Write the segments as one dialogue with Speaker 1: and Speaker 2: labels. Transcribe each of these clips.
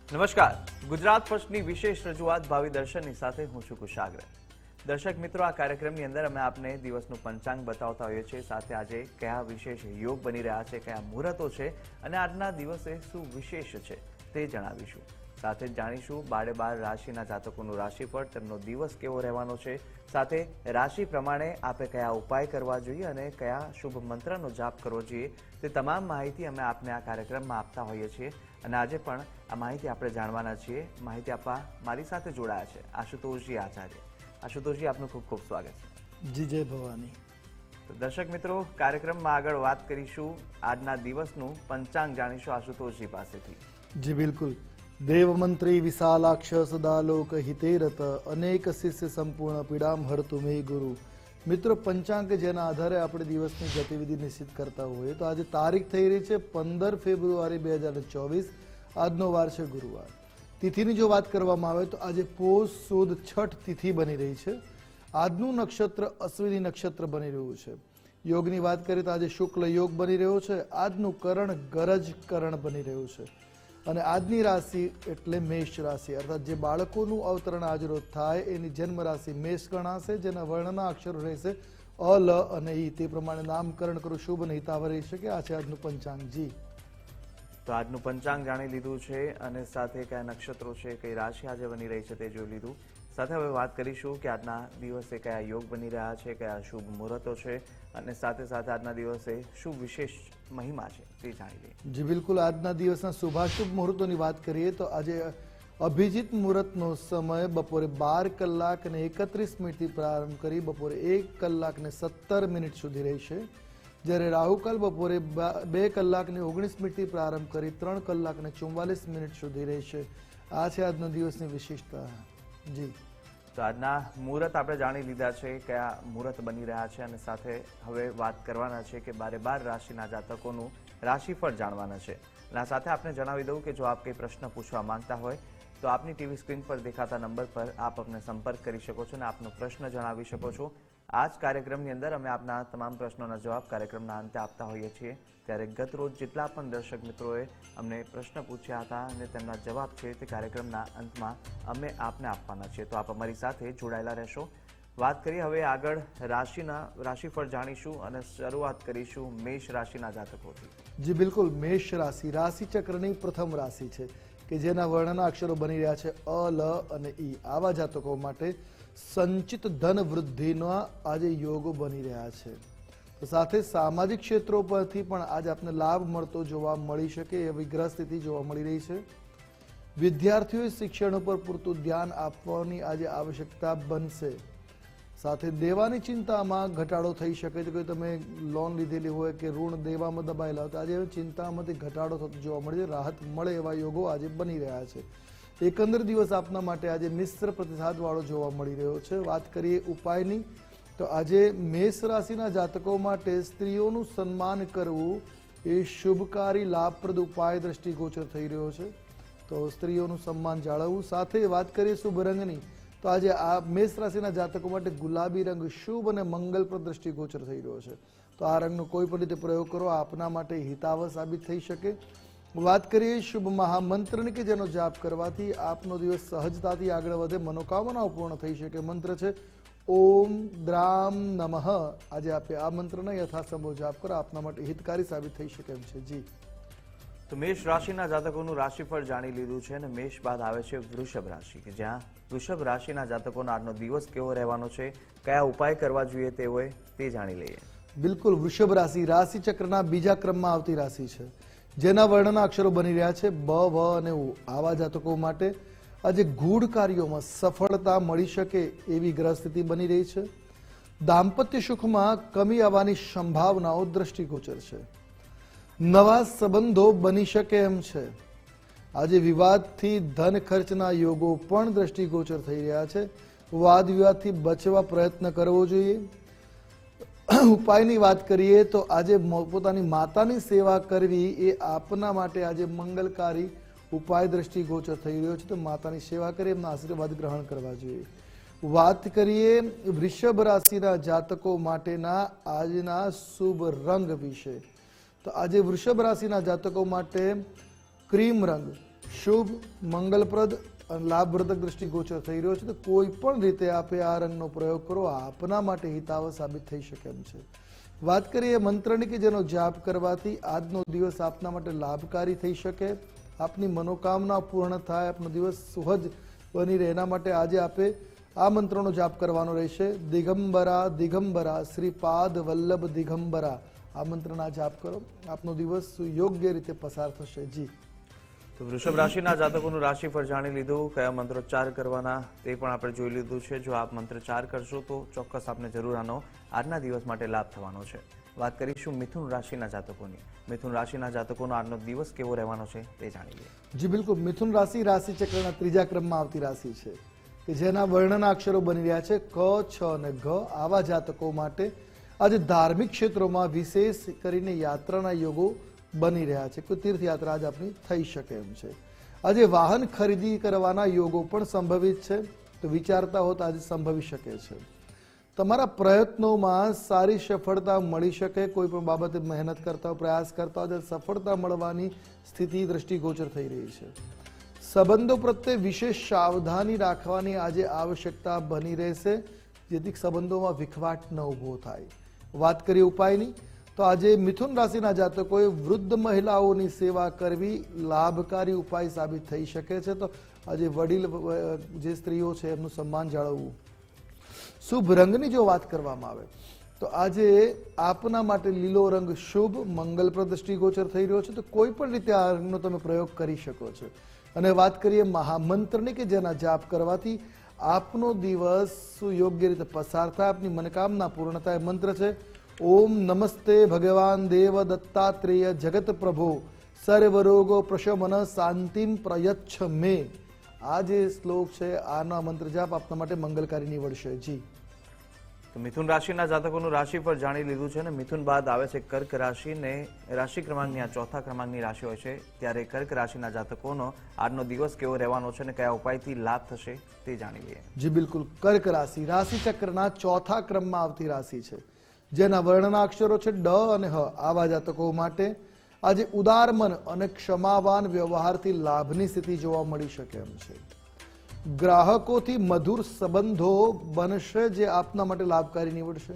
Speaker 1: નમસ્કાર, ગુજરાત ફર્સ્ટની વિશેષ રજૂઆત ભાવિ દર્શનની સાથે હું છું કુશાગ્ર। દર્શક મિત્રો, આ કાર્યક્રમની અંદર અમે આપને દિવસનું પંચાંગ બતાવતા હોઈએ છીએ, સાથે આજે કયા વિશેષ યોગ બની રહ્યા છે, કયા મુહૂર્તો છે અને આજના દિવસે શું વિશેષ છે તે જણાવીશું। સાથે જાણીશું 12 રાશિના જાતકોનું રાશિફળ, તેમનો દિવસ કેવો રહેવાનો છે, સાથે રાશિ પ્રમાણે આપે કયા ઉપાય કરવા જોઈએ અને કયા શુભ મંત્રનો જાપ કરવો જોઈએ તે તમામ માહિતી અમે આપને આ કાર્યક્રમમાં આપતા હોઈએ છીએ। અને આજે પણ આ માહિતી આપણે જાણવાના છીએ। માહિતી આપવા મારી સાથે જોડાયા છે આશુતોષજી આચાર્ય। આશુતોષજી, આપનું ખૂબ ખૂબ સ્વાગત છે।
Speaker 2: જી જય ભવાની।
Speaker 1: તો દર્શક મિત્રો, કાર્યક્રમમાં આગળ વાત કરીશું, આજના દિવસનું પંચાંગ જાણીશું આશુતોષજી પાસેથી।
Speaker 2: જી બિલકુલ। દેવમંત્રી વિશાલાક્ષ સદાલોક હિતેરત અનેક શિષ્ય સંપૂર્ણ પીડામ હરતુ મે ગુરુ। મિત્રો, પંચાંગ જેના આધારે આપણે દિવસની ગતિવિધિ નિશ્ચિત કરતા હોઈએ તો આજે તારીખ થઈ રહી છે 15 ફેબ્રુઆરી 2024। આજનો વાર છે ગુરુવાર। તિથિની જો વાત કરવામાં આવે તો આજે પોષ સુદ છઠ તિથિ બની રહી છે। આજનું નક્ષત્ર અશ્વિની નક્ષત્ર બની રહ્યું છે। યોગની વાત કરીએ તો આજે શુક્લ યોગ બની રહ્યો છે। આજનું કરણ ગરજ કરણ બની રહ્યું છે અને આજની રાશિ એટલે મેષ રાશિ, અર્થાત જે બાળકોનું અવતરણ આજરોજ થાય એની જન્મ રાશિ મેષ ગણાશે, જેના વર્ણના અક્ષરો રહેશે અ, લ અને ઈ। તે પ્રમાણે નામકરણ કરું શુભ અને હિતાવહ રહી શકે। આ છે આજનું પંચાંગ। જી
Speaker 1: તો આજનું પંચાંગ જાણી લીધું છે અને સાથે કયા નક્ષત્રો છે, કઈ રાશિ આજે બની રહી છે તે જોઈ લીધું। સાથે હવે વાત કરીશું કે આજના દિવસે કયા યોગ બની રહ્યા છે, કયા શુભ મુહૂર્તો છે અને સાથે સાથે આજના દિવસે શું વિશેષ મહિમા છે તે જાણી લઈએ।
Speaker 2: જી બિલકુલ। આજના દિવસના શુભાશુભ મુહૂર્તોની વાત કરીએ તો આજે અભિજીત મુહૂર્તનો સમય બપોરે 12 કલાક અને 31 મિનિટથી પ્રારંભ કરી બપોરે 1 કલાક ને 17 મિનિટ સુધી રહેશે, જ્યારે રાહુકાલ બપોરે 2 કલાક ને 19 મિનિટથી પ્રારંભ કરી 3 કલાક ને 44 મિનિટ સુધી રહેશે। આ છે આજનો દિવસની વિશેષતા। જી
Speaker 1: તો આજના મુહૂર્ત આપણે જાણી લીધા છે, કયા મુહૂર્ત બની રહ્યા છે અને સાથે હવે વાત કરવાના છે કે 12 રાશિના જાતકોનું રાશિફળ જાણવાના છે। અને આ સાથે આપને જણાવી દઉં કે જો આપ કંઈ પ્રશ્ન પૂછવા માંગતા હોય તો આપની ટીવી સ્ક્રીન પર દેખાતા નંબર પર આપ અમને સંપર્ક કરી શકો છો અને આપનો પ્રશ્ન જણાવી શકો છો। આ જ કાર્યક્રમની અંદર અમે આપના તમામ પ્રશ્નોના જવાબ કાર્યક્રમના અંતે આપતા હોઈએ છીએ। ત્યારે ગત રોજ જેટલા પણ દર્શક મિત્રોએ અમને પ્રશ્ન પૂછ્યા હતા અને તેમના જવાબ છે તે કાર્યક્રમના અંતમાં અમે આપને આપવાના છીએ, તો આપ અમારી સાથે જોડાયેલા રહેશો। વાત કરીએ હવે આગળ રાશિફળ જાણીશું અને શરૂઆત કરીશું મેષ રાશિના જાતકોથી।
Speaker 2: જી બિલકુલ। મેષ રાશિ રાશિચક્રની પ્રથમ રાશિ છે કે જેના વર્ણના અક્ષરો બની રહ્યા છે અ, લ અને ઈ। આવા જાતકો માટે સંચિત ધન વૃદ્ધિના આજે યોગો બની રહ્યા છે। તો સાથે સામાજિક ક્ષેત્રો પરથી પણ આજે આપને લાભ મળતો જોવા મળી શકે એવી ગ્રહ સ્થિતિ જોવા મળી રહી છે। વિદ્યાર્થીઓએ શિક્ષણ ઉપર પૂરતું ધ્યાન આપવાની આજે આવશ્યકતા બનશે। સાથે દેવાની ચિંતામાં ઘટાડો થઈ શકે છે। કોઈ તમે લોન લીધેલી હોય કે ઋણ દેવામાં દબાયેલા હોય તો આજે ચિંતામાંથી ઘટાડો થતો જોવા મળે છે, રાહત મળે એવા યોગો આજે બની રહ્યા છે। એકંદર દિવસ આપના માટે આજે મિશ્ર પ્રતિસાદ વાળો જોવા મળી રહ્યો છે। વાત કરીએ ઉપાયની તો આજે મેષ રાશિના જાતકો માટે સ્ત્રીઓનું સન્માન કરવું એ શુભકારી લાભપ્રદ ઉપાય દ્રષ્ટિગોચર થઈ રહ્યો છે, તો સ્ત્રીઓનું સન્માન જાળવવું। સાથે વાત કરીએ શુભ રંગની તો આજે આ મેષ રાશિના જાતકો માટે ગુલાબી રંગ શુભ અને મંગલપ્રદ દ્રષ્ટિગોચર થઈ રહ્યો છે, તો આ રંગનો કોઈ પણ રીતે પ્રયોગ કરો આપના માટે હિતાવહ સાબિત થઈ શકે। વાત કરીએ શુભ મહામંત્રની કે જેનો જાપ કરવાથી આપનો દિવસ સહજતાથી આગળ વધે, મનોકામનાઓ પૂર્ણ થઈ શકે। મંત્ર છે ઓમ દ્રામ નમઃ। આજે આપે આ મંત્રનો યથાસંભવ જાપ કરો, આપના માટે હિતકારી સાબિત થઈ શકે એમ છે। જી
Speaker 1: તો મેષ રાશિના જાતકોનું રાશિફળ જાણી લીધું છે અને મેષ બાદ આવે છે વૃષભ રાશિ કે જ્યાં વૃષભ રાશિના જાતકોનો આજનો દિવસ કેવો રહેવાનો છે, કયા ઉપાય કરવા જોઈએ તે હોય તે જાણી લઈએ।
Speaker 2: બિલકુલ। વૃષભ રાશિ રાશિચક્રના બીજા ક્રમમાં આવતી રાશિ છે, જેના વર્ણના અક્ષરો બની રહ્યા છે બ, વ અને ઉ। આવા જાતકો માટે આજે ગૂઢ કાર્યોમાં સફળતા મળી શકે એવી ગ્રહ સ્થિતિ બની રહી છે। દાંપત્ય સુખમાં કમી આવવાની સંભાવનાઓ દ્રષ્ટિગોચર છે। નવા સંબંધો બની શકે એમ છે। આજે વિવાદથી ધન ખર્ચના યોગો પણ દ્રષ્ટિગોચર થઈ રહ્યા છે। વાદ વિવાદથી બચવા પ્રયત્ન કરવો જોઈએ। ઉપાયની વાત કરીએ તો આજે પોતાની માતાની સેવા કરવી એ આપના માટે આજે મંગલકારી ઉપાય દ્રષ્ટિગોચર થઈ રહ્યો છે, તો માતાની સેવા કરી એમના આશીર્વાદ ગ્રહણ કરવા જોઈએ। વાત કરીએ વૃષભ રાશિના જાતકો માટેના આજના શુભ રંગ વિશે તો આજે વૃષભ રાશિના જાતકો માટે ક્રીમ રંગ શુભ, મંગલપ્રદ અને લાભપ્રદક દ્રષ્ટિગોચર થઈ રહ્યો છે. તો કોઈ પણ રીતે આપે આ રંગનો પ્રયોગ કરો, આપના માટે હિતાવહ સાબિત થઈ શકે એમ છે. વાત કરીએ મંત્રની કે જેનો જાપ કરવાથી આજનો દિવસ આપના માટે લાભકારી થઈ શકે, આપની મનોકામના પૂર્ણ થાય, આપનો દિવસ સુહજ બની રહે, એના માટે આજે આપે આ મંત્રનો જાપ કરવાનો રહેશે. દિગંબરા દિગંબરા શ્રીપાદ વલ્લભ દિગંબરા આ મંત્રના જાપ કરો, આપનો દિવસ યોગ્ય રીતે પસાર થશે. જી,
Speaker 1: તો વૃષભ રાશિના જાતકોનું રાશિફળ જાણી લીધું, કયા મંત્રોચ્ચાર કરવાના તે પણ આપણે જોઈ લીધું છે. જો આપ મંત્રોચ્ચાર કરશો તો ચોક્કસ આપને જરૂર આનો આજના દિવસ માટે લાભ થવાનો છે. વાત કરીશું મિથુન રાશિના જાતકોની. મિથુન રાશિના જાતકોનો આજનો દિવસ કેવો રહેવાનો છે તે જાણી લઈએ.
Speaker 2: જી બિલકુલ. મિથુન રાશિ રાશિચક્રના ત્રીજા ક્રમમાં આવતી રાશિ છે કે જેના વર્ણના અક્ષરો બની રહ્યા છે ક, છ અને ઘ. આવા જાતકો માટે આજે ધાર્મિક ક્ષેત્રોમાં વિશેષ કરીને યાત્રાના યોગો બની રહ્યા છે. કોઈ તીર્થયાત્રા આજે આપણી થઈ શકે એમ છે. આજે વાહન ખરીદી કરવાના યોગો પણ સંભવિત છે, તો વિચારતા હો તો આજે સંભવી શકે છે. તમારા પ્રયત્નોમાં સારી સફળતા મળી શકે. કોઈ પણ બાબતે મહેનત કરતા હો, પ્રયાસ કરતા હો, સફળતા મળવાની સ્થિતિ દ્રષ્ટિગોચર થઈ રહી છે. સંબંધો પ્રત્યે વિશેષ સાવધાની રાખવાની આજે આવશ્યકતા બની રહેશે, જેથી સંબંધોમાં વિખવાટ ન ઊભો થાય. વાત કરીએ ઉપાયની, તો આજે મિથુન રાશિના જાતકોએ વૃદ્ધ મહિલાઓની સેવા કરવી લાભકારી ઉપાય સાબિત થઈ શકે છે. તો આજે વડીલ જે સ્ત્રીઓ છે એમનું સન્માન જાળવવું. શુભ રંગની જો વાત કરવામાં આવે તો આજે આપના માટે લીલો રંગ શુભ, મંગલપ્રદ દ્રષ્ટિગોચર થઈ રહ્યો છે. તો કોઈ પણ રીતે આ રંગનો તમે પ્રયોગ કરી શકો છો. અને વાત કરીએ મહામંત્રની કે જેના જાપ કરવાથી આપનો દિવસ સુયોગ્ય રીતે પસાર થાય, આપની મનોકામના પૂર્ણ થાય. મંત્ર છે ઓમ નમસ્તે ભગવાન દેવ દત્તાત્રેય જગત પ્રભો સર્વરોગો પ્રશમન શાંતિમ પ્રયચ્છ મે. આ જે શ્લોક છે આના મંત્ર જાપ આપના માટે મંગલકારી નીવડશે. જી,
Speaker 1: તો મિથુન રાશિના જાતકોનું રાશિફળ જાણી લીધું છે. અને મિથુન બાદ આવે છે કર્ક રાશિ. ને રાશિ ક્રમાંકની આ ચોથા ક્રમાંકની રાશિ હોય છે, ત્યારે કર્ક રાશિના જાતકોનો આજનો દિવસ કેવો રહેવાનો છે અને કયા ઉપાયથી લાભ થશે તે જાણી લઈએ.
Speaker 2: જી બિલકુલ. કર્ક રાશિ રાશિચક્રના ચોથા ક્રમમાં આવતી રાશિ છે, જેના વર્ણના અક્ષરો છે ડ અને હ. આવા જાતકો માટે આજે ઉદાર મન અને ક્ષમાવાન વ્યવહારથી લાભની સ્થિતિ જોવા મળી શકે એમ છે. ગ્રાહકોથી મધુર સંબંધો બનશે, જે આપના માટે લાભકારી નીવડશે.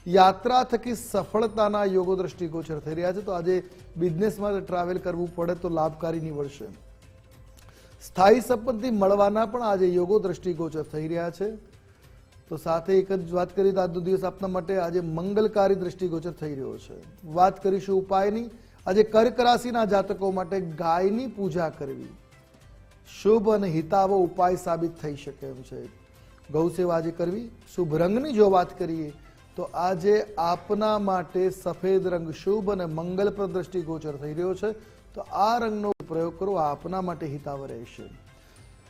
Speaker 2: યાત્રા થકી સફળતાના યોગો દ્રષ્ટિગોચર થઈ રહ્યા છે. તો આજે બિઝનેસ માટે ટ્રાવેલ કરવું પડે તો લાભકારી નીવડશે. સ્થાયી સંપત્તિ મળવાના પણ આજે યોગો દ્રષ્ટિગોચર થઈ રહ્યા છે. તો સાથે એક જ વાત કરીએ તો આજનો દિવસ આપના માટે આજે મંગલકારી દ્રષ્ટિગોચર થઈ રહ્યો છે. વાત કરીશું ઉપાયની. આજે કર્ક રાશિના જાતકો માટે ગાયની પૂજા કરવી શુભ અને હિતાવહ ઉપાય સાબિત થઈ શકે એમ છે. ગૌ સેવા આજે કરવી. શુભ રંગની જો વાત કરીએ તો આજે આપના માટે સફેદ રંગ શુભ અને મંગલપ્રદ દ્રષ્ટિગોચર થઈ રહ્યો છે. તો આ રંગનો પ્રયોગ કરો, આપના માટે હિતાવહ રહેશે.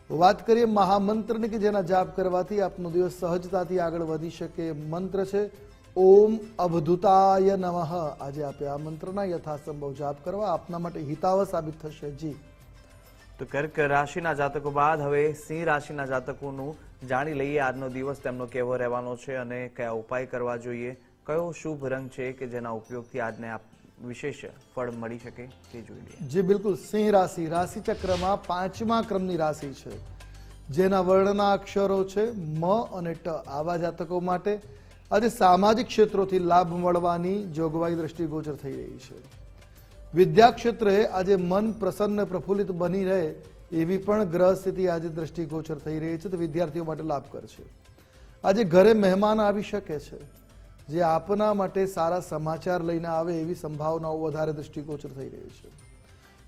Speaker 2: વાત કરીએ મહામંત્રની કે જેના જાપ કરવાથી આપનો દિવસ સહજતાથી આગળ વધી શકે. મંત્ર છે ઓમ અવધૂતાય નમઃ. આજે આપે આ મંત્રના યથાસંભવ જાપ કરવા આપના માટે હિતાવહ સાબિત થશે. જી,
Speaker 1: તો કર્ક રાશિના જાતકો બાદ હવે સિંહ રાશિના જાતકોનું જાણી લઈએ આજનો દિવસ તેમનો કેવો રહેવાનો છે અને કયા ઉપાય કરવા જોઈએ, કયો શુભ રંગ છે કે જેના ઉપયોગથી આજને વિશેષ ફળ મળી શકે તે જોઈ લઈએ.
Speaker 2: જી બિલકુલ. સિંહ રાશિ રાશિચક્રમાં પાંચમા ક્રમની રાશિ છે, જેના વર્ણના અક્ષરો છે મ અને ટ. આવા જાતકો માટે આજે સામાજિક ક્ષેત્રોથી લાભ મળવાની જોગવાઈ દ્રષ્ટિગોચર થઈ રહી છે. વિદ્યા ક્ષેત્રે આજે મન પ્રસન્ન પ્રફુલ્લિત બની રહે એવી પણ ગ્રહ સ્થિતિ આજે દ્રષ્ટિગોચર થઈ રહી છે. તો વિદ્યાર્થીઓ માટે લાભ કરશે. આજે ઘરે મહેમાન આવી શકે છે, જે આપના માટે સારા સમાચાર લઈને આવે એવી સંભાવનાઓ વધારે દ્રષ્ટિગોચર થઈ રહી છે.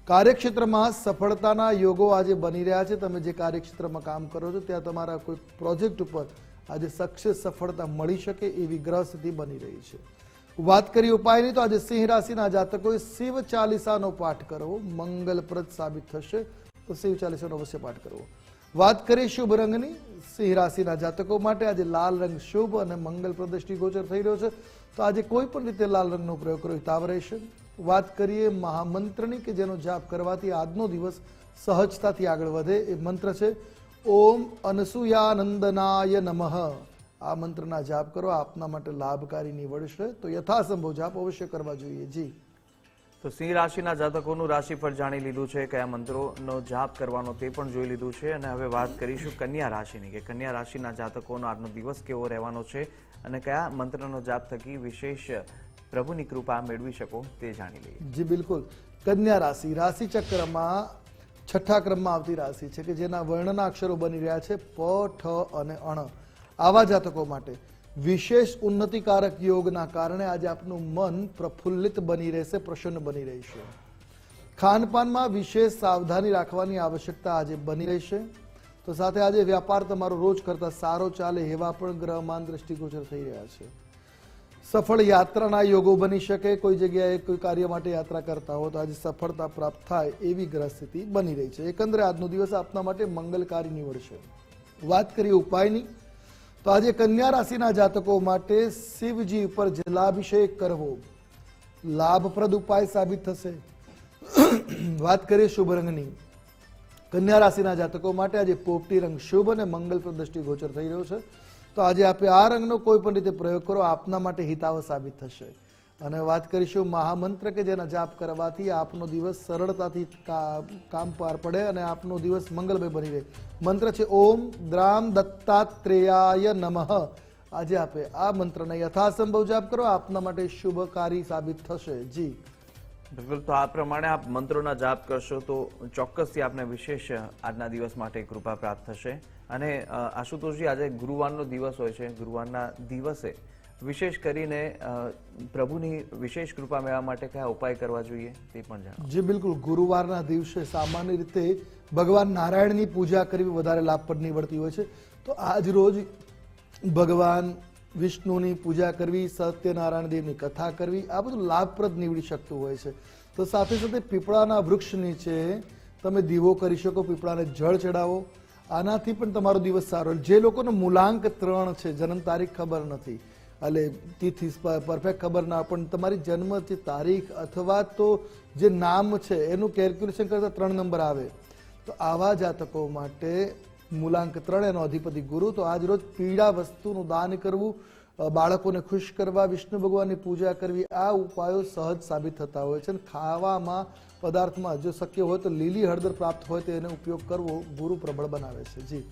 Speaker 2: કાર્યક્ષેત્રમાં સફળતાના યોગો આજે બની રહ્યા છે. તમે જે કાર્યક્ષેત્રમાં કામ કરો છો ત્યાં તમારા કોઈ પ્રોજેક્ટ ઉપર આજે સક્સેસ સફળતા મળી શકે એવી ગ્રહ સ્થિતિ બની રહી છે. વાત કરીએ ઉપાયની, તો આજે સિંહ રાશિના જાતકોએ શિવ ચાલીસાનો પાઠ કરવો મંગલપ્રદ સાબિત થશે. તો શિવ ચાલીસાનો અવશ્ય પાઠ કરવો. વાત કરીએ શુભ રંગની. સિંહ રાશિના જાતકો માટે આજે લાલ રંગ શુભ અને મંગલપ્રદ દ્રષ્ટિગોચર થઈ રહ્યો છે. તો આજે કોઈ પણ રીતે લાલ રંગનો પ્રયોગ કરો હિતાવ રહેશે. વાત કરીએ મહામંત્રની કે જેનો જાપ કરવાથી આજનો દિવસ સહજતાથી આગળ વધે. એ મંત્ર છે ઓમ અનસુયાનંદનાય નમઃ. આ મંત્રના જાપ કરો, આપના માટે લાભકારી નીવડશે. તો યથાસંભવ જાપ અવશ્ય કરવા જોઈએ. જી,
Speaker 1: તો તો સિંહ રાશિના જાતકોનું રાશિફળ જાણી લીધું છે, કયા મંત્રોનો જાપ કરવાનો તે પણ જોઈ લીધું છે. અને હવે વાત કરીશું કન્યા રાશિની કે કન્યા રાશિના જાતકોનો આજનો દિવસ કેવો રહેવાનો છે અને કયા મંત્રનો જાપ થકી વિશેષ પ્રભુની કૃપા મેળવી શકો તે જાણી લઈએ.
Speaker 2: જી બિલકુલ. કન્યા રાશિ રાશિ ચક્રમાં છઠ્ઠા ક્રમમાં આવતી રાશિ છે કે જેના વર્ણના અક્ષરો બની રહ્યા છે પ, ઠ અને અણ. આવા જાતકો માટે વિશેષ ઉન્નતિકારક યોગના કારણે આજે આપનું મન પ્રફુલ્લિત બની રહેશે, પ્રસન્ન બની રહેશે. ખાનપાનમાં વિશેષ સાવધાની રાખવાની આવશ્યકતા આજે બની રહેશે. તો સાથે આજે વ્યાપાર તમારો રોજ કરતા સારો ચાલે એવા પણ ગ્રહમાન દ્રષ્ટિગોચર થઈ રહ્યા છે. સફળ યાત્રાના યોગો બની શકે. કોઈ જગ્યાએ કોઈ કાર્ય માટે યાત્રા કરતા હો તો આજે સફળતા પ્રાપ્ત થાય એવી ગ્રહ સ્થિતિ બની રહી છે. એકંદરે આજનો દિવસ આપના માટે મંગલકારી નીવડશે. વાત કરીએ ઉપાયની તો આજે કન્યા રાશિના જાતકો માટે શિવજી ઉપર જલાભિષેક કરવો લાભપ્રદ ઉપાય સાબિત થશે. વાત કરીએ શુભ રંગની. કન્યા રાશિના જાતકો માટે આજે પોપટી રંગ શુભ અને મંગલપ્રદ દ્રષ્ટિગોચર થઈ રહ્યો છે. તો આજે આપણે આ રંગનો કોઈ પણ રીતે પ્રયોગ કરો, આપના માટે હિતાવ સાબિત થશે. અને વાત કરીશું મહામંત્ર કે જેના જાપ કરવાથી આપનો દિવસ સરળતાથી કામ પાર પડે અને આપનો દિવસ મંગલમય બની રહે. મંત્ર છે ઓમ દ્રામ દત્તાત્રેયાય નમઃ. આજે આપે આ મંત્રને યથાસંભવ જાપ કરો, આપના માટે શુભકારી સાબિત થશે. જી
Speaker 1: બિલકુલ. તો આ પ્રમાણે આપ મંત્રોના જાપ કરશો તો ચોક્કસથી આપને વિશેષ આજના દિવસ માટે કૃપા પ્રાપ્ત થશે. અને આશુતોષજી, આજે ગુરુવારનો દિવસ હોય છે. ગુરુવારના દિવસે વિશેષ કરીને પ્રભુની વિશેષ કૃપા મેળવવા માટે કયા ઉપાય કરવા જોઈએ તે પણ જણાવો.
Speaker 2: જી બિલકુલ. ગુરુવારના દિવસે સામાન્ય રીતે ભગવાન નારાયણની પૂજા કરવી વધારે લાભપ્રદ નીવડતી હોય છે. તો આજ રોજ ભગવાન વિષ્ણુની પૂજા કરવી, સત્યનારાયણ દેવની કથા કરવી, આ બધું લાભપ્રદ નીવડી શકતું હોય છે. તો સાથે સાથે પીપળાના વૃક્ષ નીચે તમે દીવો કરી શકો, પીપળાને જળ ચડાવો, આનાથી પણ તમારો દિવસ સારો. જે લોકોનો મૂલાંક 3 છે, જન્મ તારીખ ખબર નથી, એટલે તિથિ પરફેક્ટ ખબર ના, પણ તમારી જન્મ તારીખ અથવા તો જે નામ છે એનું કેલ્ક્યુલેશન કરતા 3 નંબર આવે, તો આવા જાતકો માટે મૂલાંક 3 એનો અધિપતિ ગુરુ. તો આજ રોજ પીળા વસ્તુનું દાન કરવું, બાળકોને ખુશ કરવા, વિષ્ણુ ભગવાનની પૂજા કરવી, આ ઉપાયો સહજ સાબિત થતા હોય છે. ખાવામાં પદાર્થમાં જો શક્ય હોય તો લીલી હળદર પ્રાપ્ત હોય તો એનો ઉપયોગ કરવો ગુરુ પ્રબળ બનાવે છે. જી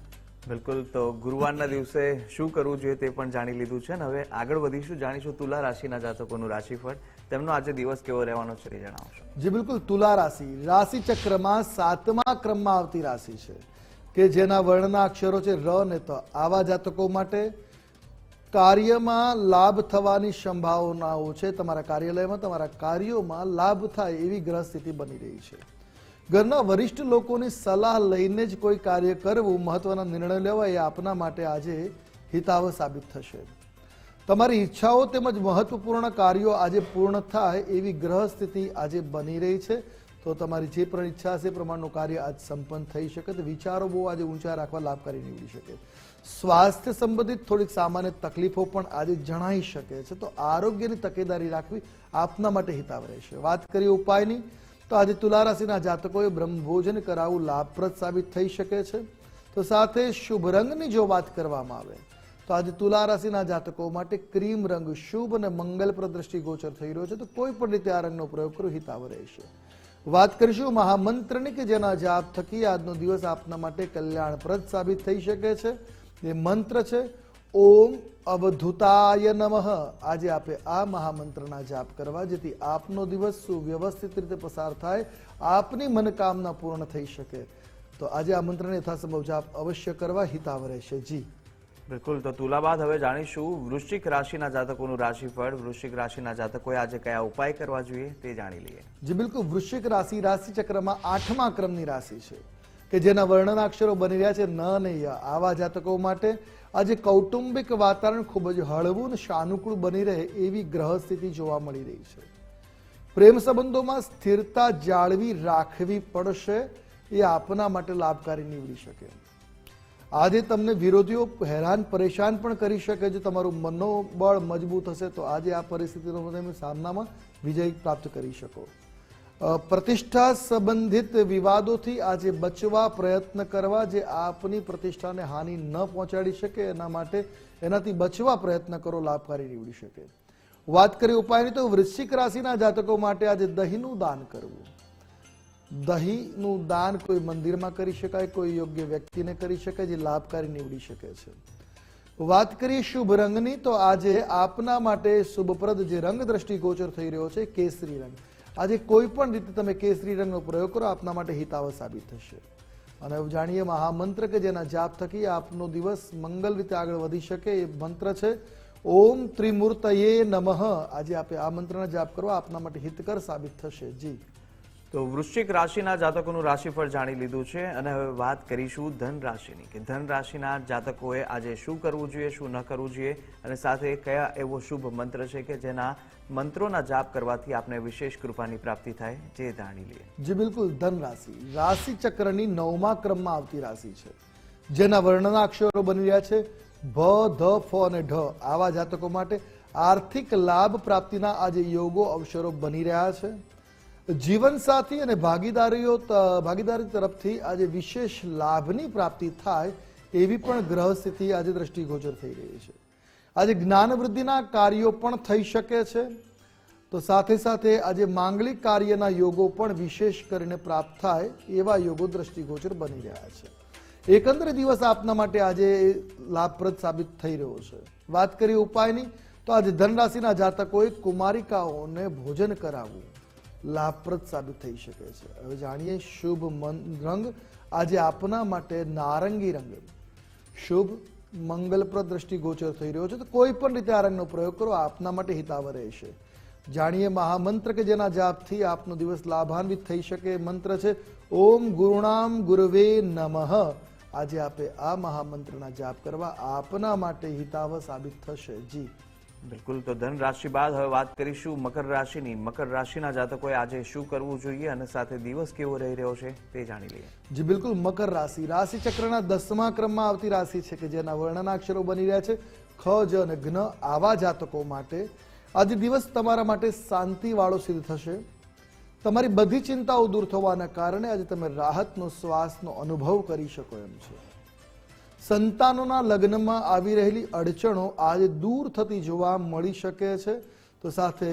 Speaker 1: બિલકુલ. તો ગુરુવારના દિવસે શું કરવું જોઈએ તે પણ જાણી લીધું છે. ને હવે આગળ વધીશું, જાણીશું તુલા રાશિના જાતકોનું રાશિફળ. તેમનો આજે દિવસ કેવો રહેવાનો છે તે જણાવશો.
Speaker 2: જી બિલકુલ. તુલા રાશિ રાશિ ચક્રમાં 7મા ક્રમમાં આવતી રાશિ છે કે જેના વર્ણના અક્ષરો છે ર અને ત. આવા જાતકો માટે કાર્યમાં લાભ થવાની સંભાવનાઓ છે. તમારા કાર્યાલયમાં તમારા કાર્યોમાં લાભ થાય એવી ગ્રહ સ્થિતિ બની રહી છે. ઘરના વરિષ્ઠ લોકોની સલાહ લઈને જ કોઈ કાર્ય કરવું, મહત્વના નિર્ણય લેવા એ આપના માટે આજે હિતાવ સાબિત થશે. તમારી ઈચ્છાઓ તેમજ મહત્વપૂર્ણ કાર્યો આજે પૂર્ણ થાય એવી ગ્રહ સ્થિતિ આજે બની રહી છે. તો તમારી જે પણ ઈચ્છા છે એ પ્રમાણનું કાર્ય આજ સંપન્ન થઈ શકે. તો વિચારો બહુ આજે ઊંચા રાખવા લાભકારી નીવડી શકે. સ્વાસ્થ્ય સંબંધિત થોડીક સામાન્ય તકલીફો પણ આજે જણાઈ શકે છે. તો આરોગ્યની તકેદારી રાખવી આપના માટે હિતાવ રહેશે. વાત કરીએ ઉપાયની તો આજે તુલા રાશિના જાતકોએ બ્રહ્મભોજન કરાવવું લાભપ્રદ સાબિત થઈ શકે છે. તો સાથે શુભ રંગની જો વાત કરવામાં આવે તો આજે તુલા રાશિના જાતકો માટે ક્રીમ રંગ શુભ અને મંગલપ્રદ દ્રષ્ટિગોચર થઈ રહ્યો છે. તો કોઈ પણ રીતે આ રંગનો પ્રયોગ કરો, હિતાવ રહેશે. વાત કરીશું મહામંત્રની કે જેના જાપ થકી આજનો દિવસ આપના માટે કલ્યાણપ્રદ સાબિત થઈ શકે છે. એ મંત્ર છે ઓમ અવધૂતાય નમઃ. આજે આપે આ મહામંત્રના જાપ કરવા જેથી આપનો દિવસ સુવ્યવસ્થિત રીતે પસાર થાય, આપની મનોકામના પૂર્ણ થઈ શકે. તો આજે આ મંત્રને યથાસંભવ જાપ અવશ્ય કરવા, હિતાવ રહેશે. જી
Speaker 1: બિલકુલ. તો તુલા બાદ હવે જાણીશું વૃશ્ચિક રાશિના જાતકોનું રાશિફળ. વૃશ્ચિક રાશિના જાતકોએ આજે કયા ઉપાય કરવા જોઈએ તે જાણી લઈએ.
Speaker 2: જી બિલકુલ. વૃશ્ચિક રાશિ રાશિ ચક્રમાં 8મા ક્રમની રાશિ છે કે જેના વર્ણના અક્ષરો બની રહ્યા છે ન અને ય. આવા જાતકો માટે આજે કૌટુંબિક વાતાવરણ ખૂબ જ હળવું અને સાનુકૂળ બની રહે એવી ગ્રહ સ્થિતિ જોવા મળી રહી છે. પ્રેમ સંબંધોમાં સ્થિરતા જાળવી રાખવી પડશે, એ આપના માટે લાભકારી નીવડી શકે. આજે તમને વિરોધીઓ હેરાન પરેશાન પણ કરી શકે. જો તમારું મનોબળ મજબૂત હશે તો આજે આ પરિસ્થિતિનો તમે સામનામાં વિજય પ્રાપ્ત કરી શકો. પ્રતિષ્ઠા સંબંધિત વિવાદોથી આજે બચવા પ્રયત્ન કરવા, જે આપની પ્રતિષ્ઠાને હાનિ ન પહોંચાડી શકે એના માટે એનાથી બચવા પ્રયત્ન કરો, લાભકારી નીવડી શકે. વાત કરીએ ઉપાયની તો વૃશ્ચિક રાશિના જાતકો માટે આજે દહીંનું દાન કરવું. દહીંનું દાન કોઈ મંદિરમાં કરી શકાય, કોઈ યોગ્ય વ્યક્તિને કરી શકાય જે લાભકારી નીવડી શકે છે. વાત કરીએ શુભ રંગની તો આજે આપના માટે શુભપ્રદ જે રંગ દ્રષ્ટિગોચર થઈ રહ્યો છે કેસરી રંગ. આજે કોઈ પણ રીતે તમે કેસરી રંગનો પ્રયોગ કરો આપના માટે હિતાવ સાબિત થશે. અને હવે જાણીએ મહામંત્ર કે જેના જાપ થકી આપનો દિવસ મંગલ રીતે આગળ વધી શકે. એ મંત્ર છે ઓમ ત્રિમૂર્તયે નમઃ. આજે આપે આ મંત્રના જાપ કરવા આપના માટે હિતકર સાબિત થશે. જી
Speaker 1: તો વૃશ્ચિક રાશિના જાતકોનું રાશિફળ જાણી લીધું છે અને હવે વાત કરીશું ધન રાશિની કે ધન રાશિના જાતકોએ આજે શું કરવું જોઈએ, શું ન કરવું જોઈએ અને સાથે કયા એવો શુભ મંત્ર છે કે જેના મંત્રોના જાપ કરવાથી આપને વિશેષ કૃપાની પ્રાપ્તિ થાય જે જાણી લઈએ.
Speaker 2: જી બિલકુલ. ધન રાશિ રાશિ ચક્રની 9મા ક્રમમાં આવતી રાશિ છે જેના વર્ણના અક્ષરો બની રહ્યા છે ભ, ધ, ફ અને ઢ. આવા જાતકો માટે આર્થિક લાભ પ્રાપ્તિના આજે યોગો અવસરો બની રહ્યા છે. જીવનસાથી અને ભાગીદારી તરફથી આજે વિશેષ લાભની પ્રાપ્તિ થાય એવી પણ ગ્રહ સ્થિતિ આજે દ્રષ્ટિગોચર થઈ રહી છે. આજે જ્ઞાન વૃદ્ધિના કાર્યો પણ થઈ શકે છે. તો સાથે સાથે આજે માંગલિક કાર્યના યોગો પણ વિશેષ કરીને પ્રાપ્ત થાય એવા યોગો દ્રષ્ટિગોચર બની રહ્યા છે. એકંદરે દિવસ આપના માટે આજે લાભપ્રદ સાબિત થઈ રહ્યો છે. વાત કરીએ ઉપાયની તો આજે ધન રાશિના જાતકોએ કુમારિકાઓને ભોજન કરાવવું લાભપ્રદ સાબિત થઈ શકે છે. હવે જાણીએ શુભ રંગ આજે આપના માટે નારંગી રંગ શુભ મંગલપ્રદ દ્રષ્ટિગોચર થઈ રહ્યો છે. તો કોઈ પણ રીતે આ રંગનો પ્રયોગ કરો આપના માટે હિતાવ રહેશે. જાણીએ મહામંત્ર કે જેના જાપથી આપનો દિવસ લાભાન્વિત થઈ શકે. મંત્ર છે ઓમ ગુરુણામ ગુરવે નમઃ. આજે આપે આ મહામંત્રના જાપ કરવા આપના માટે હિતાવ સાબિત થશે. જી
Speaker 1: બિલકુલ. તો ધન રાશિ બાદ હવે વાત કરીશું મકર રાશિની. મકર રાશિના જાતકોએ આજે શું કરવું જોઈએ અને સાથે દિવસ કેવો રહી રહ્યો છે તે જાણી લઈએ.
Speaker 2: જી બિલકુલ. મકર રાશિ રાશિ ચક્રના 10મા ક્રમમાં આવતી રાશિ છે કે જેના વર્ણના અક્ષરો બની રહ્યા છે ખ, જ અને જ્ઞ. આવા જાતકો માટે આજે દિવસ તમારા માટે શાંતિવાળો સિદ્ધ થશે. તમારી બધી ચિંતાઓ દૂર થવાના કારણે આજે તમે રાહતનો શ્વાસનો અનુભવ કરી શકો એમ છે. સંતાનોના લગ્નમાં આવી રહેલી અડચણો આજે દૂર થતી જોવા મળી શકે છે. તો સાથે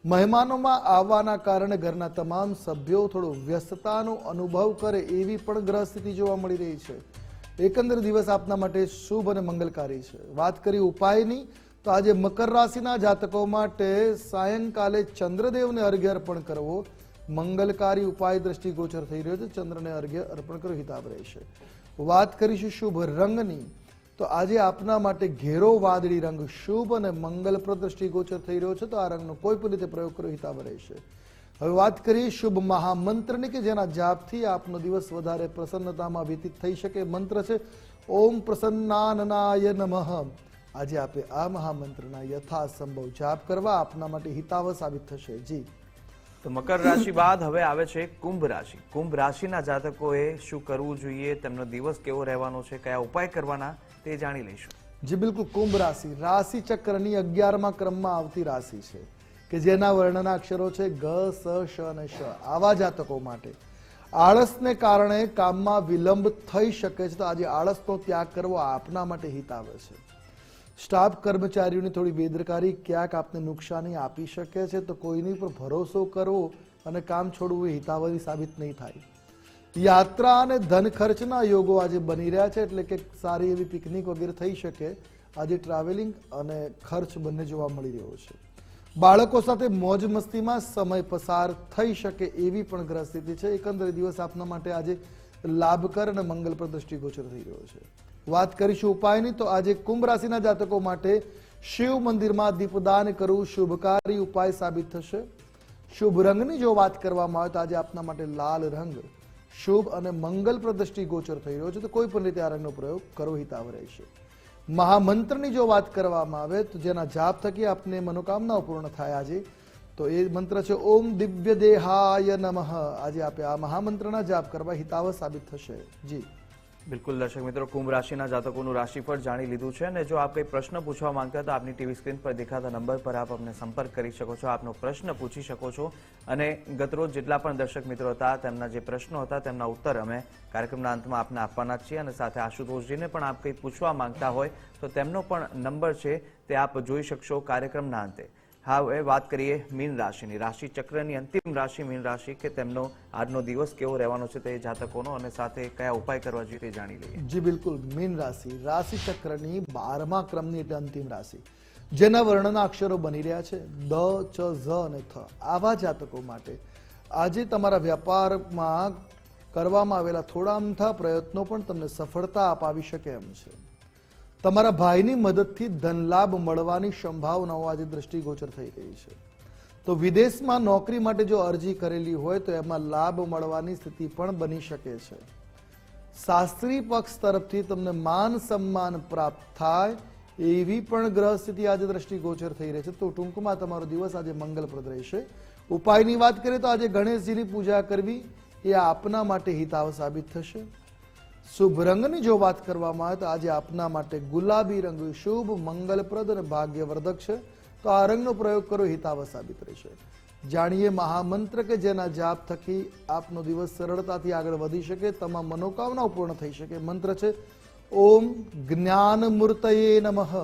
Speaker 2: મહેમાનોમાં આવવાના કારણે ઘરના તમામ સભ્યો થોડો વ્યસ્તતાનો અનુભવ કરે એવી પણ ગ્રહ સ્થિતિ જોવા મળી રહી છે. એકંદર દિવસ આપના માટે શુભ અને મંગલકારી છે. વાત કરી ઉપાયની તો આજે મકર રાશિના જાતકો માટે સાયંકાલે ચંદ્રદેવને અર્ઘ્ય અર્પણ કરવો મંગલકારી ઉપાય દ્રષ્ટિગોચર થઈ રહ્યો છે. ચંદ્રને અર્ઘ્ય અર્પણ કરવો હિતાવ રહેશે. વાત કરીશું શુભ રંગની તો આજે આપના માટે ઘેરો વાદળી રંગ શુભ અને મંગલપ્રદ દ્રષ્ટિગોચર થઈ રહ્યો છે. તો આ રંગનો કોઈ પણ રીતે પ્રયોગ કરો હિતાવ રહેશે. હવે વાત કરીએ શુભ મહામંત્રની કે જેના જાપથી આપનો દિવસ વધારે પ્રસન્નતામાં વ્યતીત થઈ શકે. મંત્ર છે ઓમ પ્રસન્નાનનાય નમઃ. આજે આપે આ મહામંત્રના યથાસંભવ જાપ કરવા આપના માટે હિતાવ સાબિત થશે. જી
Speaker 1: તો મકર રાશિ બાદ હવે આવે છે કુંભ રાશિ. કુંભ રાશિના જાતકોએ શું કરવું જોઈએ, તેમનો દિવસ કેવો રહેવાનો છે, કયા ઉપાય કરવાના તે જાણી લઈશું.
Speaker 2: જી બિલકુલ. કુંભ રાશિ રાશિ ચક્રની 11મા ક્રમમાં આવતી રાશિ છે કે જેના વર્ણના અક્ષરો છે ગ, સ, શ અને શ. આવા જાતકો માટે આળસને કારણે કામમાં વિલંબ થઈ શકે છે. તો આજે આળસનો ત્યાગ કરવો આપના માટે હિતાવ છે. સ્ટાફ કર્મચારીઓની થોડી બેદરકારી ક્યાંક આપને નુકસાની આપી શકે છે. તો કોઈની પર ભરોસો કરવો અને કામ છોડવું એ હિતાવહી સાબિત નહીં થાય. યાત્રા અને ધન ખર્ચના યોગો આજે બની રહ્યા છે એટલે કે સારી એવી પિકનિક વગેરે થઈ શકે. આજે ટ્રાવેલિંગ અને ખર્ચ બંને જોવા મળી રહ્યો છે. બાળકો સાથે મોજ મસ્તીમાં સમય પસાર થઈ શકે એવી પણ ગ્રહ સ્થિતિ છે. એકંદરે દિવસ આપના માટે આજે લાભકર અને મંગલપ્રદ દ્રષ્ટિગોચર થઈ રહ્યો છે. વાત કરીશું ઉપાયની તો આજે કુંભ રાશિના જાતકો માટે શિવ મંદિરમાં દીપદાન કરવું શુભકારી ઉપાય સાબિત થશે. શુભ રંગની જો વાત કરવામાં આવે તો આજે આપના માટે લાલ રંગ શુભ અને મંગલપ્રદ દ્રષ્ટિગોચર થઈ રહ્યો છે. તો કોઈ પણ રીતે આ રંગનો પ્રયોગ કરવો હિતાવ રહેશે. મહામંત્રની જો વાત કરવામાં આવે તો જેના જાપ થકી આપને મનોકામનાઓ પૂર્ણ થાય આજે તો એ મંત્ર છે ઓમ દિવ્ય દેહાય નમઃ. આજે આપે આ મહામંત્રના જાપ કરવા હિતાવ સાબિત થશે. જી
Speaker 1: બિલકુલ. દર્શક મિત્રો, કુંભ રાશિના જાતકોનું રાશિફળ જાણી લીધું છે અને જો આપ કંઈ પ્રશ્ન પૂછવા માંગતા તો આપની ટીવી સ્ક્રીન પર દેખાતા નંબર પર આપ અમને સંપર્ક કરી શકો છો, આપનો પ્રશ્ન પૂછી શકો છો. અને ગતરોજ જેટલા પણ દર્શક મિત્રો હતા તેમના જે પ્રશ્નો હતા તેમના ઉત્તર અમે કાર્યક્રમના અંતમાં આપને આપવાના છીએ. અને સાથે આશુતોષજીને પણ આપ કંઈ પૂછવા માંગતા હોય તો તેમનો પણ નંબર છે તે આપ જોઈ શકશો કાર્યક્રમના અંતે. હવે વાત કરીએ મીન રાશિની. રાશિ ચક્રની અંતિમ રાશિ મીન રાશિ કે તેમનો આજનો દિવસ કેવો રહેવાનો છે તે જાતકોનો અને સાથે કયા ઉપાય કરવા જોઈએ તે જાણી લઈએ.
Speaker 2: જી બિલકુલ, મીન રાશિ રાશિ ચક્રની 12મા ક્રમની એટલે અંતિમ રાશિ, જેના વર્ણના અક્ષરો બની રહ્યા છે દ, ચ, ઝ અને થ. આવા જાતકો માટે આજે તમારા વ્યાપારમાં કરવામાં આવેલા થોડા અમથા પ્રયત્નો પણ તમને સફળતા અપાવી શકે એમ છે. તમારા ભાઈની મદદથી ધનલાભ મળવાની સંભાવનાઓ આજે દ્રષ્ટિગોચર થઈ રહી છે. તો વિદેશમાં નોકરી માટે જો અરજી કરેલી હોય તો એમાં લાભ મળવાની સ્થિતિ પણ બની શકે છે. શાસ્ત્રી પક્ષ તરફથી તમને માન સન્માન પ્રાપ્ત થાય એવી પણ ગ્રહ સ્થિતિ આજે દ્રષ્ટિગોચર થઈ રહી છે. તો ટૂંકમાં તમારો દિવસ આજે મંગલપ્રદ રહેશે. ઉપાયની વાત કરીએ તો આજે ગણેશજીની પૂજા કરવી એ આપના માટે હિતાવ સાબિત થશે. શુભ રંગની જો વાત કરવામાં આવે તો આજે આપના માટે ગુલાબી રંગ શુભ, મંગલપ્રદ અને ભાગ્યવર્ધક છે. તો આ રંગનો પ્રયોગ કરો, હિતાવ સાબિત રહેશે. જાણીએ મહામંત્ર કે જેના જાપ થકી આપનો દિવસ સરળતાથી આગળ વધી શકે, તમામ મનોકામનાઓ પૂર્ણ થઈ શકે. મંત્ર છે ઓમ જ્ઞાન મૂર્તયે નમઃ.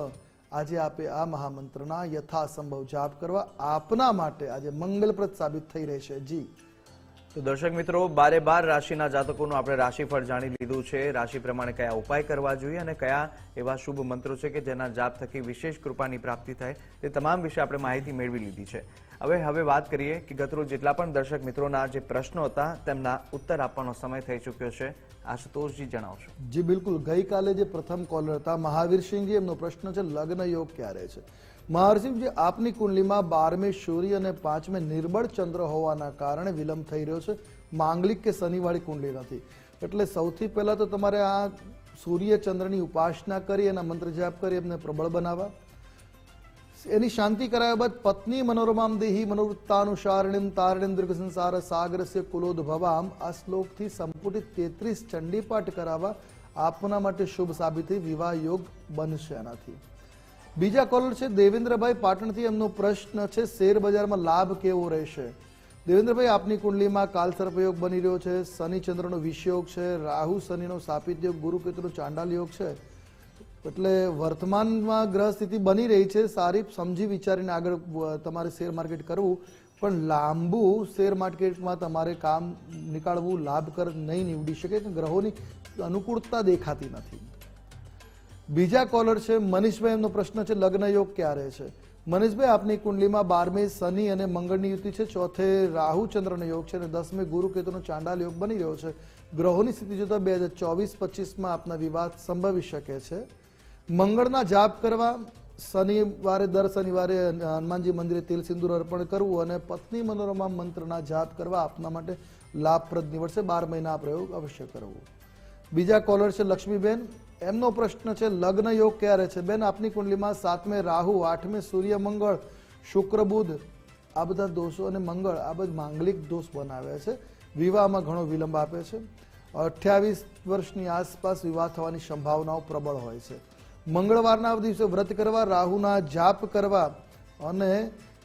Speaker 2: આજે આપે આ મહામંત્રના યથાસંભવ જાપ કરવા આપના માટે આજે મંગલપ્રદ સાબિત થઈ રહેશે. જી
Speaker 1: તો દર્શક મિત્રો, 12 રાશિના જાતકોનું આપણે રાશિફળ જાણી લીધું છે. રાશિ પ્રમાણે કયા ઉપાય કરવા જોઈએ અને કયા એવા શુભ મંત્રો છે કે જેના જાપ થકી વિશેષ કૃપાની પ્રાપ્તિ થાય તે તમામ વિશે આપણે માહિતી મેળવી લીધી છે. હવે વાત કરીએ કે ગતરોજ જેટલા પણ દર્શક મિત્રોના જે પ્રશ્નો હતા તેમના ઉત્તર આપવાનો સમય થઈ ચૂક્યો છે. આશુતોષજી જણાવશો.
Speaker 2: જી બિલકુલ, ગઈકાલે જે પ્રથમ કોલર હતા મહાવીરસિંહજી, એમનો પ્રશ્ન છે લગ્ન યોગ ક્યારે છે. મહાવીરસિંહજી, આપની કુંડલીમાં 12મે સૂર્ય અને 5મે નિર્બળ ચંદ્ર હોવાના કારણે વિલંબ થઈ રહ્યો છે. માંગલિક કે શનિવાળી કુંડલી નથી. એટલે સૌથી પહેલા તો તમારે આ સૂર્ય ચંદ્રની ઉપાસના કરી એના મંત્ર જાપ કરી એમને પ્રબળ બનાવવા, એની શાંતિ કરાવ્યા બાદ પત્ની મનોરમામ દેહી મનોવૃત્તાનુસારિણીમ તારિણીમ દીર્ઘ સંસાર સાગરસ્ય કુલોદ્ભવામ આ શ્લોકથી સંપુટિત 33 ચંડીપાઠ કરાવવા આપના માટે શુભ સાબિત થઈ વિવાહ યોગ બનશે. એનાથી બીજા કોલર છે દેવેન્દ્રભાઈ પાટણથી. એમનો પ્રશ્ન છે શેર બજારમાં લાભ કેવો રહેશે. દેવેન્દ્રભાઈ, આપની કુંડલીમાં કાલસર્પ યોગ બની રહ્યો છે, શનિ ચંદ્રનો વિષયોગ છે, રાહુ શનિનો સાપિત યોગ, ગુરુ કેતુનો ચાંડાલ યોગ છે. એટલે વર્તમાનમાં ગ્રહ સ્થિતિ બની રહી છે. સારી સમજી વિચારીને આગળ તમારે શેર માર્કેટ કરવું, પણ લાંબુ શેર માર્કેટમાં તમારે કામ નીકાળવું લાભકર નહીં નીવડી શકે કે ગ્રહોની અનુકૂળતા દેખાતી નથી. બીજા કોલર છે મનીષભાઈ. એમનો પ્રશ્ન છે લગ્ન યોગ ક્યારે છે. મનીષભાઈ, આપની કુંડલીમાં 12મે શનિ અને મંગળની યુતિ છે, 4થે રાહુ ચંદ્રનો યોગ છે અને 10મે ગુરુ કેતુનો ચાંડાલ યોગ બની રહ્યો છે. ગ્રહોની સ્થિતિ જોતા 2024-25માં આપના વિવાહ સંભવી શકે છે. મંગળના જાપ કરવા, શનિવારે દર શનિવારે હનુમાનજી મંદિરે તિલ સિંદૂર અર્પણ કરવું અને પત્ની મનોરમા મંત્રના જાપ કરવા આપના માટે લાભપ્રદ નીવડશે. 12 મહિના પ્રયોગ અવશ્ય કરવો. બીજા કોલર છે લક્ષ્મીબેન. એમનો પ્રશ્ન છે લગ્ન યોગ ક્યારે છે. બેન, આપની કુંડલીમાં 7મે રાહુ, 8મે સૂર્ય મંગળ, શુક્ર બુધ આ બધા દોષો અને મંગળ આ બધા માંગલિક દોષ બનાવે છે. વિવાહમાં ઘણો વિલંબ આપે છે. 28 વર્ષની આસપાસ વિવાહ થવાની સંભાવનાઓ પ્રબળ હોય છે. મંગળવારના દિવસે વ્રત કરવા, રાહુના જાપ કરવા અને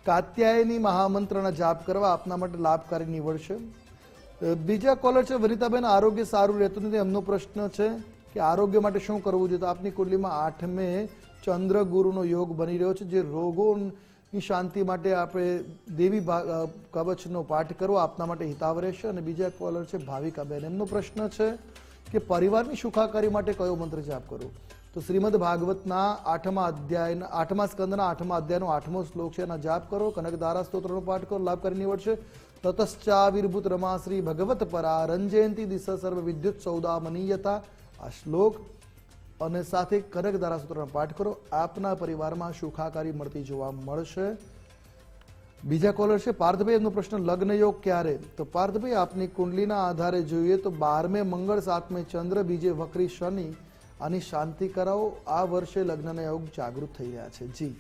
Speaker 2: કાત્યાયની મહામંત્રના જાપ કરવા આપના માટે લાભકારી નીવડશે. બીજા કોલર છે વનિતાબેન. આરોગ્ય સારું રહેતું નથી. એમનો પ્રશ્ન છે કે આરોગ્ય માટે શું કરવું જોઈએ. તો આપની કુંડલીમાં 8મે ચંદ્ર ગુરુનો યોગ બની રહ્યો છે, જે રોગોની શાંતિ માટે આપણે દેવી કવચનો પાઠ કરવો આપના માટે હિતાવ રહેશે. અને બીજા કોલર છે ભાવિકાબેન. એમનો પ્રશ્ન છે કે પરિવારની સુખાકારી માટે કયો મંત્ર જાપ કરવો. તો શ્રીમદ ભાગવતના 8મા સ્કંદના 8મા અધ્યાયનો 8મો શ્લોક છે, એના જાપ કરો. કનકધારા સ્તોત્રનો પાઠ કરો, લાભકારી નીવડશે. તતશ્ચાવિર્ભૂત રમાશ્રી ભગવત પરા રંજયંતી દિશ સર્વ વિદ્યુત સૌદા મનીયતા આ શ્લોક અને સાથે કનકધારા સ્તોત્રનો પાઠ કરો. આપના પરિવારમાં સુખાકારી મળતી જોવા મળશે. બીજા કોલર છે પાર્થભાઈ. એમનો પ્રશ્ન લગ્ન યોગ ક્યારે. તો પાર્થભાઈ, આપની કુંડલીના આધારે જોઈએ તો 12મે મંગળ, 7મે ચંદ્ર, બીજે વક્રી શનિ આની શાંતિ કરાવો. આ વર્ષે લગ્નના યોગ જાગૃત થઈ રહ્યા છે. જી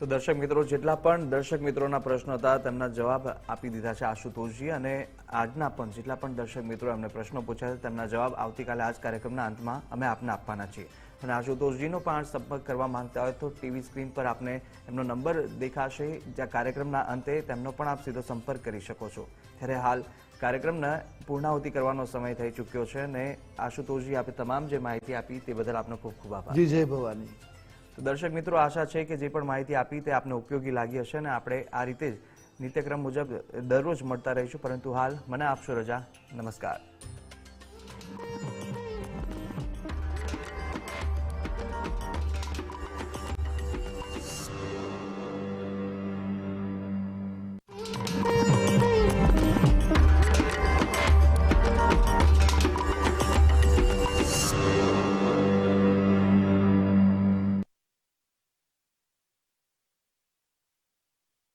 Speaker 1: તો દર્શક મિત્રો, જેટલા પણ દર્શક મિત્રોના પ્રશ્નો હતા તેમના જવાબ આપી દીધા છે આશુતોષજી. અને આજના પણ જેટલા પણ દર્શક મિત્રો એમને પ્રશ્નો પૂછ્યા છે તેમના જવાબ આવતીકાલે આ જ કાર્યક્રમના અંતમાં અમે આપને આપવાના છીએ. અને આશુતોષજીનો પણ સંપર્ક કરવા માંગતા હોય તો ટીવી સ્ક્રીન પર આપને એમનો નંબર દેખાશે, જ્યાં કાર્યક્રમના અંતે તેમનો પણ આપ સીધો સંપર્ક કરી શકો છો. ત્યારે હાલ કાર્યક્રમને પૂર્ણાહુતિ કરવાનો સમય થઈ ચૂક્યો છે અને આશુતોષજી આપે તમામ જે માહિતી આપી તે બદલ આપનો ખૂબ ખૂબ આભાર.
Speaker 2: જી જય ભવાની.
Speaker 1: તો દર્શક મિત્રો, આશા છે કે જે પણ માહિતી આપી તે આપને ઉપયોગી લાગી હશે અને આપણે આ રીતે જ નિત્યક્રમ મુજબ દરરોજ મળતા રહીશું. પરંતુ હાલ મને આપશો રજા. નમસ્કાર.